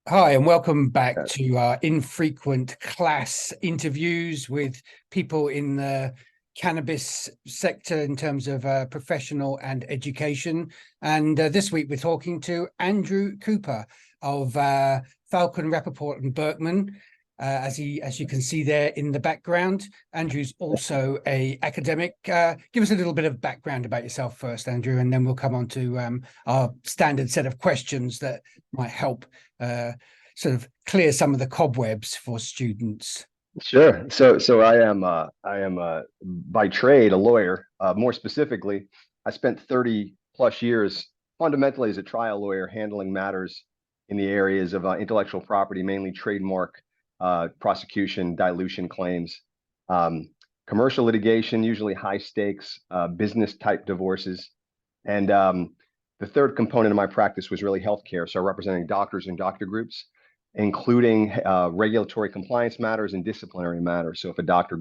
Hi, and welcome back Yes. to our infrequent class interviews with people in the cannabis sector in terms of professional and education. And this week we're talking to Andrew Cooper of Falcon Rappaport and Berkman. As you can see there in the background, Andrew's also a academic. Give us a little bit of background about yourself first, Andrew, and then we'll come on to our standard set of questions that might help sort of clear some of the cobwebs for students. Sure. So I am by trade a lawyer. More specifically, I spent 30 plus years fundamentally as a trial lawyer handling matters in the areas of intellectual property, mainly trademark prosecution, dilution claims, um, commercial litigation, usually high stakes, business type divorces. And the third component of my practice was really healthcare. So representing doctors and doctor groups, including regulatory compliance matters and disciplinary matters. So if a doctor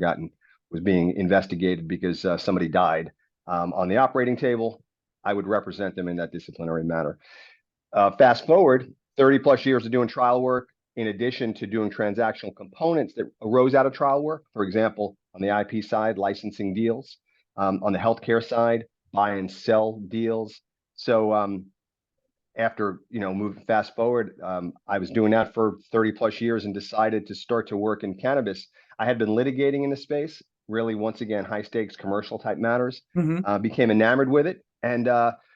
was being investigated because somebody died on the operating table, I would represent them in that disciplinary matter. Fast forward 30 plus years of doing trial work, in addition to doing transactional components that arose out of trial work. For example, on the IP side, licensing deals, on the healthcare side, buy and sell deals. So after moving fast forward, I was doing that for 30 plus years and decided to start to work in cannabis. I had been litigating in the space, really, once again, high stakes commercial type matters. Mm-hmm. Became enamored with it, and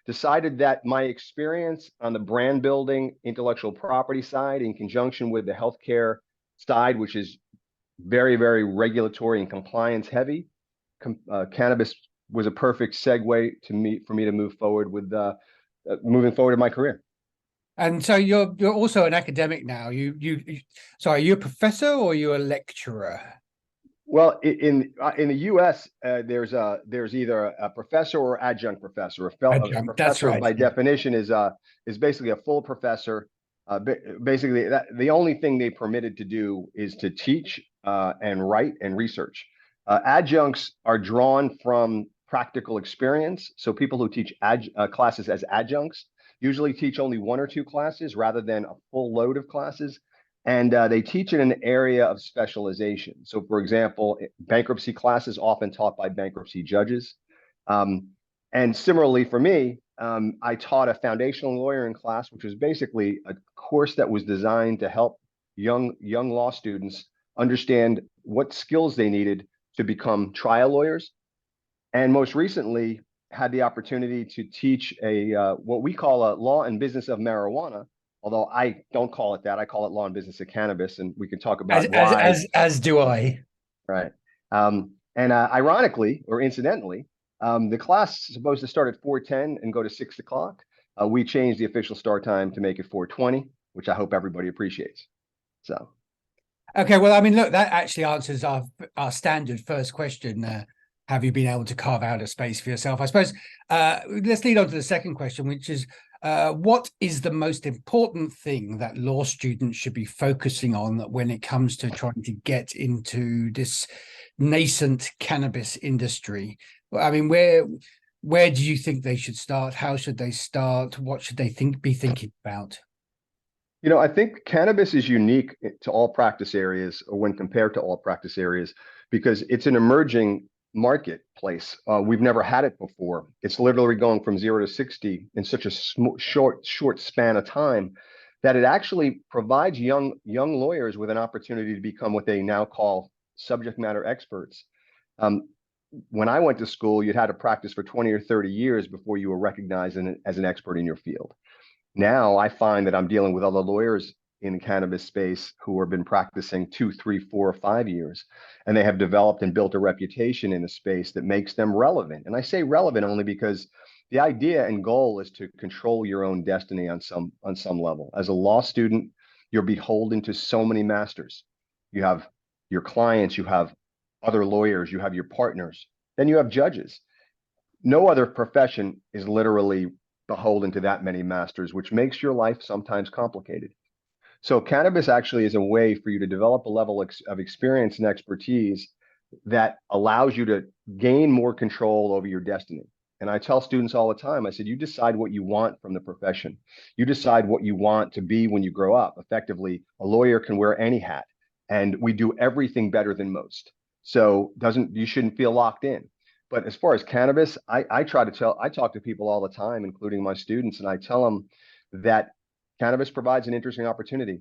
decided that my experience on the brand building intellectual property side, in conjunction with the healthcare side, which is very, very regulatory and compliance heavy, cannabis was a perfect segue for me to move forward with moving forward in my career. And so you're also an academic now. So are you a professor or are you a lecturer? Well, in the U.S., there's either a professor or adjunct professor. A Adjunct, that's professor, right. by Yeah. definition, is basically a full professor. Basically, the only thing they permitted to do is to teach and write and research. Adjuncts are drawn from practical experience. So people who teach classes as adjuncts usually teach only one or two classes rather than a full load of classes, and they teach in an area of specialization. So, for example, bankruptcy classes often taught by bankruptcy judges. Um, and similarly for me, I taught a foundational lawyering class, which was basically a course that was designed to help young law students understand what skills they needed to become trial lawyers. And most recently, had the opportunity to teach a what we call a law and business of marijuana, although I don't call it that. I call it law and business of cannabis, and we can talk As about as why. as as do I. Right. And ironically or incidentally, the class is supposed to start at 4:10 and go to 6 o'clock. We changed the official start time to make it 4:20, which I hope everybody appreciates. So, Okay, well, I mean, look, that actually answers our standard first question. Have you been able to carve out a space for yourself? I suppose let's lead on to the second question, which is what is the most important thing that law students should be focusing on when it comes to trying to get into this nascent cannabis industry? I mean, where do you think they should start? How should they start? What should they be thinking about? I think cannabis is unique to all practice areas, or when compared to all practice areas, because it's an emerging marketplace. We've never had it before. It's literally going from 0 to 60 in such a short span of time that it actually provides young lawyers with an opportunity to become what they now call subject matter experts. Um, when I went to school, you'd had to practice for 20 or 30 years before you were recognized as an expert in your field. Now I find that I'm dealing with other lawyers in the cannabis space who have been practicing 2, 3, 4, 5 years, and they have developed and built a reputation in the space that makes them relevant. And I say relevant only because the idea and goal is to control your own destiny on some level. As a law student, you're beholden to so many masters. You have your clients, you have other lawyers, you have your partners, then you have judges. No other profession is literally beholden to that many masters, which makes your life sometimes complicated. So cannabis actually is a way for you to develop a level of experience and expertise that allows you to gain more control over your destiny. And I tell students all the time, I said, you decide what you want from the profession. You decide what you want to be when you grow up. Effectively, a lawyer can wear any hat, and we do everything better than most. So you shouldn't feel locked in. But as far as cannabis, I talk to people all the time, including my students, and I tell them that cannabis provides an interesting opportunity.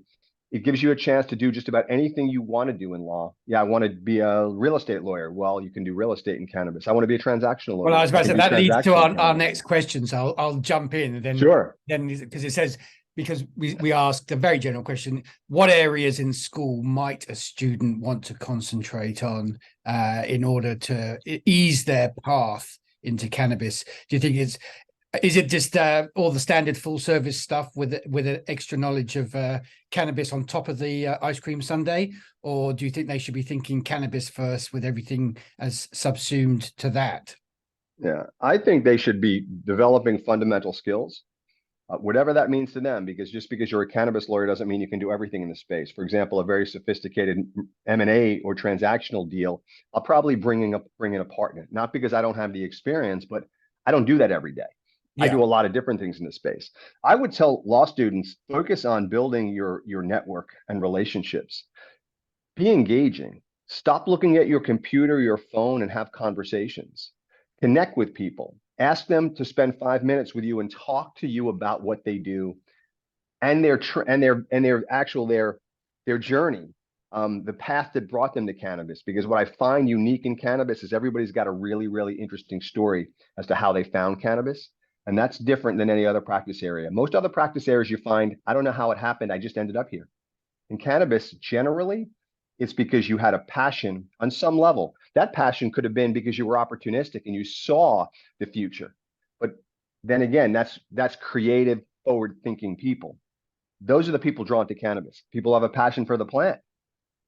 It gives you a chance to do just about anything you want to do in law. Yeah, I want to be a real estate lawyer. Well, you can do real estate in cannabis. I want to be a transactional Well, I lawyer. was I about to can say do that leads to transactional our cannabis. next question. So I'll jump in and Sure. then because it says, because we asked a very general question, what areas in school might a student want to concentrate on in order to ease their path into cannabis? Do you think is it just all the standard full service stuff with an extra knowledge of cannabis on top of the ice cream sundae, or do you think they should be thinking cannabis first with everything as subsumed to that? Yeah, I think they should be developing fundamental skills, whatever that means to them, because just because you're a cannabis lawyer doesn't mean you can do everything in the space. For example, a very sophisticated M&A or transactional deal, I'll probably bring in a partner, not because I don't have the experience, but I don't do that every day. I Yeah. do a lot of different things in the space. I would tell law students, focus on building your network and relationships. Be engaging. Stop looking at your computer, your phone, and have conversations. Connect with people. Ask them to spend 5 minutes with you and talk to you about what they do and their journey, the path that brought them to cannabis. Because what I find unique in cannabis is everybody's got a really, really interesting story as to how they found cannabis. And that's different than any other practice area. Most other practice areas you find, I don't know how it happened, I just ended up here. In cannabis, generally, it's because you had a passion on some level. That passion could have been because you were opportunistic and you saw the future. But then again, that's creative, forward-thinking people. Those are the people drawn to cannabis. People who have a passion for the plant.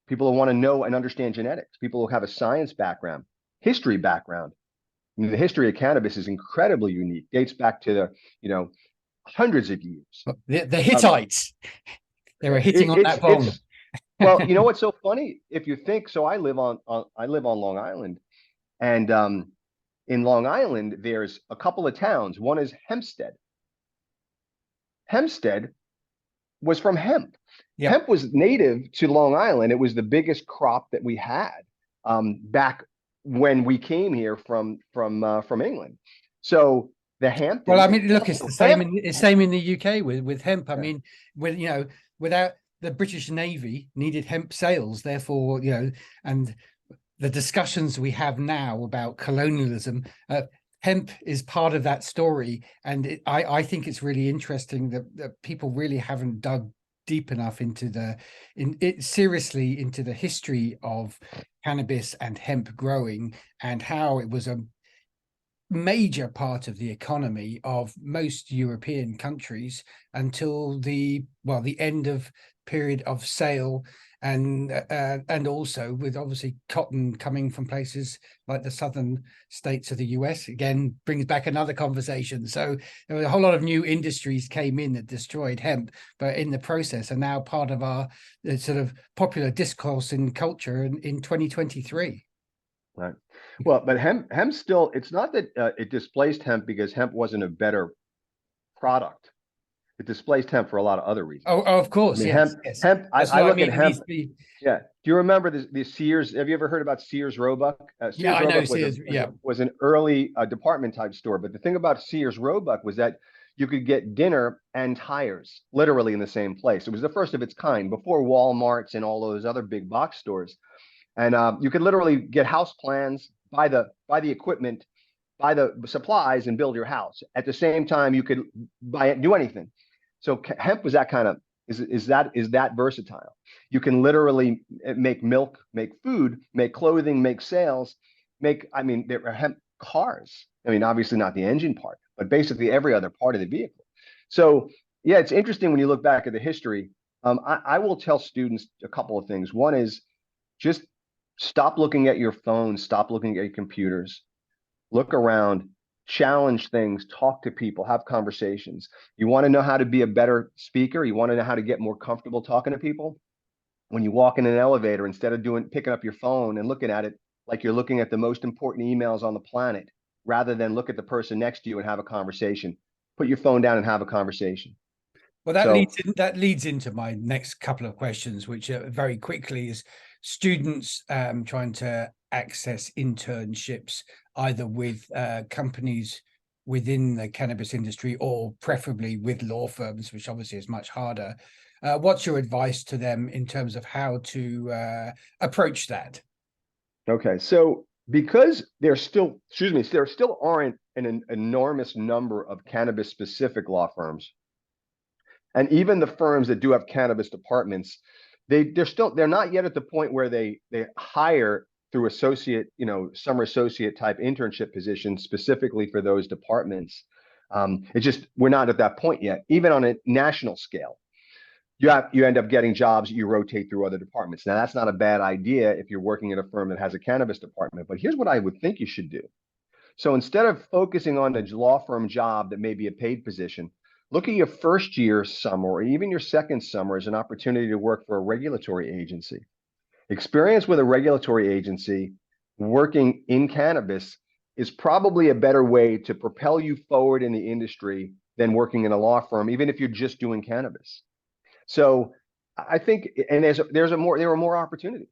People who want to know and understand genetics. People who have a science background, history background. I mean, the history of cannabis is incredibly unique. Dates back to hundreds of years. The Hittites, they were hitting on that bone. Well, you know what's so funny? If you think so, I live on Long Island, and in Long Island, there's a couple of towns. One is Hempstead. Hempstead was from hemp. Yep. Hemp was native to Long Island. It was the biggest crop that we had back when we came here from England. So the hemp. Well, I mean, look, it's the same in the UK with hemp. I mean, without the British Navy needed hemp sales, therefore, and the discussions we have now about colonialism, hemp is part of that story. And I think it's really interesting that people really haven't dug deep enough seriously into the history of cannabis and hemp growing and how it was a major part of the economy of most European countries until the end of period of sale, and also with obviously cotton coming from places like the southern states of the US, again brings back another conversation. So there were a whole lot of new industries came in that destroyed hemp, but in the process are now part of our sort of popular discourse in culture in 2023. Right. Well, but hemp still, it's not that it displaced hemp because hemp wasn't a better product. It displaced hemp for a lot of other reasons. Oh, of course. I mean, yes. I look at hemp. Yeah. Do you remember the Sears? Have you ever heard about Sears Roebuck? Yeah, I know Sears. Was an early department type store. But the thing about Sears Roebuck was that you could get dinner and tires literally in the same place. It was the first of its kind before Walmarts and all those other big box stores. And you could literally get house plans, buy the equipment, buy the supplies, and build your house. At the same time, you could do anything. So hemp was that kind of is that versatile. You can literally make milk, make food, make clothing, make sales, I mean, there are hemp cars. I mean, obviously not the engine part, but basically every other part of the vehicle. So yeah, it's interesting when you look back at the history. I will tell students a couple of things. One is just stop looking at your phone, stop looking at your computers, look around, challenge things, talk to people, have conversations. You want to know how to be a better speaker? You want to know how to get more comfortable talking to people? When you walk in an elevator, instead of picking up your phone and looking at it like you're looking at the most important emails on the planet, rather than look at the person next to you and have a conversation. Put your phone down and have a conversation. Well, that leads into my next couple of questions, which are very quickly is students trying to access internships either with companies within the cannabis industry or preferably with law firms, which obviously is much harder. What's your advice to them in terms of how to approach that? Okay, so because there still aren't an enormous number of cannabis specific law firms, and even the firms that do have cannabis departments, they're not yet at the point where they hire through associate, summer associate type internship positions specifically for those departments. It's just we're not at that point yet. Even on a national scale, you end up getting jobs, you rotate through other departments. Now that's not a bad idea if you're working at a firm that has a cannabis department. But here's what I would think you should do. So instead of focusing on the law firm job that may be a paid position, look at your first year summer or even your second summer as an opportunity to work for a regulatory agency. Experience with a regulatory agency working in cannabis is probably a better way to propel you forward in the industry than working in a law firm, even if you're just doing cannabis. So I think, and there are more opportunities.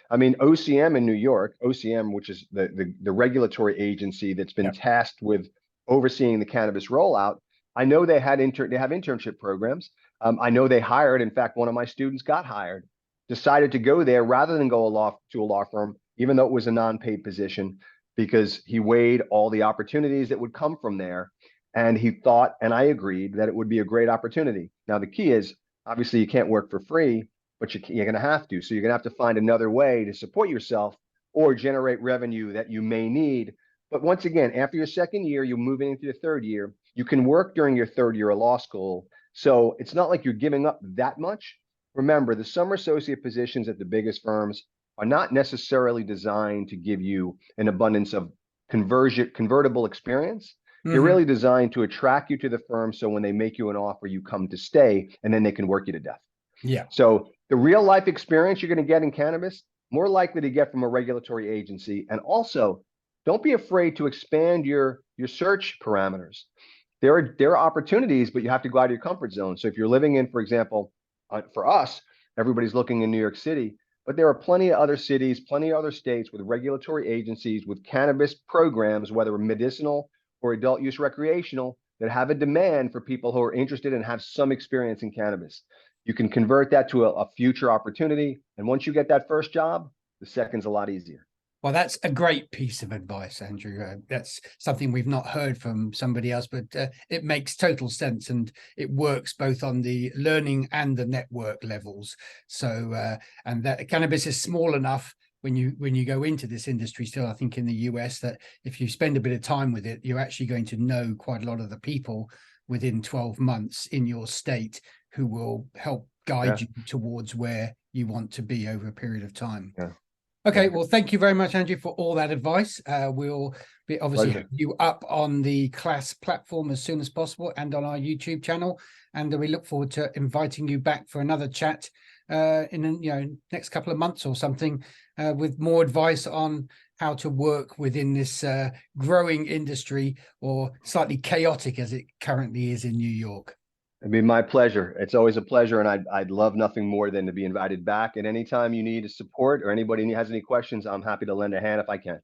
I mean, OCM in New York, OCM, which is the regulatory agency that's been tasked with overseeing the cannabis rollout. I know they have internship programs. I know they hired. In fact, one of my students got hired, decided to go there rather than go to a law firm, even though it was a non-paid position, because he weighed all the opportunities that would come from there. And he thought, and I agreed, that it would be a great opportunity. Now, the key is, obviously, you can't work for free, but you're going to have to. So you're going to have to find another way to support yourself or generate revenue that you may need. But once again, after your second year, you're moving into your third year. You can work during your third year of law school. So it's not like you're giving up that much. Remember, the summer associate positions at the biggest firms are not necessarily designed to give you an abundance of convertible experience. They're really designed to attract you to the firm. So when they make you an offer, you come to stay, and then they can work you to death. Yeah. So the real life experience you're going to get in cannabis, more likely to get from a regulatory agency. And also, don't be afraid to expand your search parameters. There are opportunities, but you have to go out of your comfort zone. So if you're living in, for example, for us, everybody's looking in New York City, but there are plenty of other cities, plenty of other states with regulatory agencies with cannabis programs, whether medicinal or adult use recreational, that have a demand for people who are interested and have some experience in cannabis. You can convert that to a future opportunity. And once you get that first job, the second's a lot easier. Well, that's a great piece of advice, Andrew. That's something we've not heard from somebody else, but it makes total sense, and it works both on the learning and the network levels. So, and that cannabis is small enough when you go into this industry still, I think in the US, that if you spend a bit of time with it, you're actually going to know quite a lot of the people within 12 months in your state who will help guide you towards where you want to be over a period of time. Okay, well, thank you very much, Andrew, for all that advice. We'll be obviously have you up on the CLAS platform as soon as possible and on our YouTube channel. And we look forward to inviting you back for another chat in next couple of months or something with more advice on how to work within this growing industry, or slightly chaotic as it currently is in New York. It'd be my pleasure. It's always a pleasure, and I'd love nothing more than to be invited back. And anytime you need support or anybody has any questions, I'm happy to lend a hand if I can.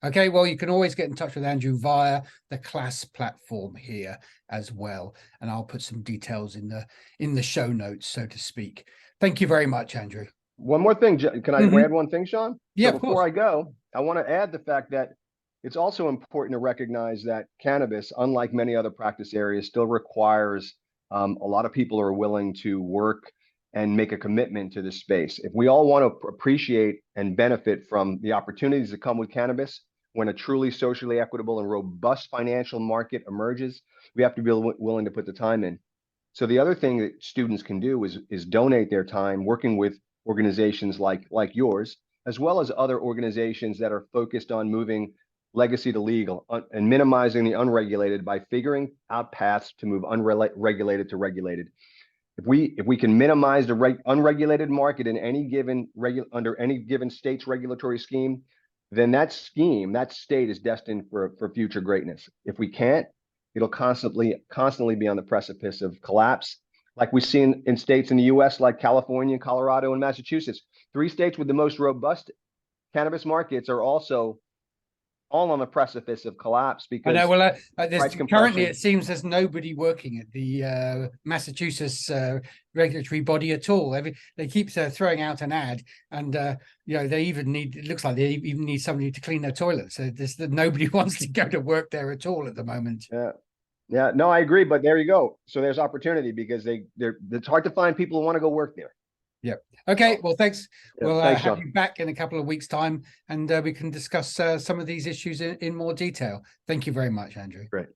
Okay, well, you can always get in touch with Andrew via the CLAS platform here as well, and I'll put some details in the show notes, so to speak. Thank you very much, Andrew. One more thing, can I add one thing, Sean? Yeah, so before I go, I want to add the fact that it's also important to recognize that cannabis, unlike many other practice areas, still requires a lot of people are willing to work and make a commitment to this space. If we all want to appreciate and benefit from the opportunities that come with cannabis, when a truly socially equitable and robust financial market emerges, we have to be willing to put the time in. So the other thing that students can do is donate their time working with organizations like yours, as well as other organizations that are focused on moving legacy to legal and minimizing the unregulated by figuring out paths to move unregulated to regulated. If we can minimize the unregulated market in any given under any given state's regulatory scheme, then that scheme, that state is destined for future greatness. If we can't, it'll constantly be on the precipice of collapse, like we've seen in states in the US like California, Colorado, and Massachusetts. 3 states with the most robust cannabis markets are also all on the precipice of collapse I know. because Well, there's price currently, compression. it seems there's nobody working at the Massachusetts regulatory body at all. They keep throwing out an ad, and you know, they even need. It looks like they even need somebody to clean their toilets. So nobody wants to go to work there at all at the moment. Yeah, no, I agree. But there you go. So there's opportunity because it's hard to find people who want to go work there. Yeah. Okay. Well, thanks. Yeah, We'll thanks, have John. you back in a couple of weeks' time, and we can discuss some of these issues in more detail. Thank you very much, Andrew. Great.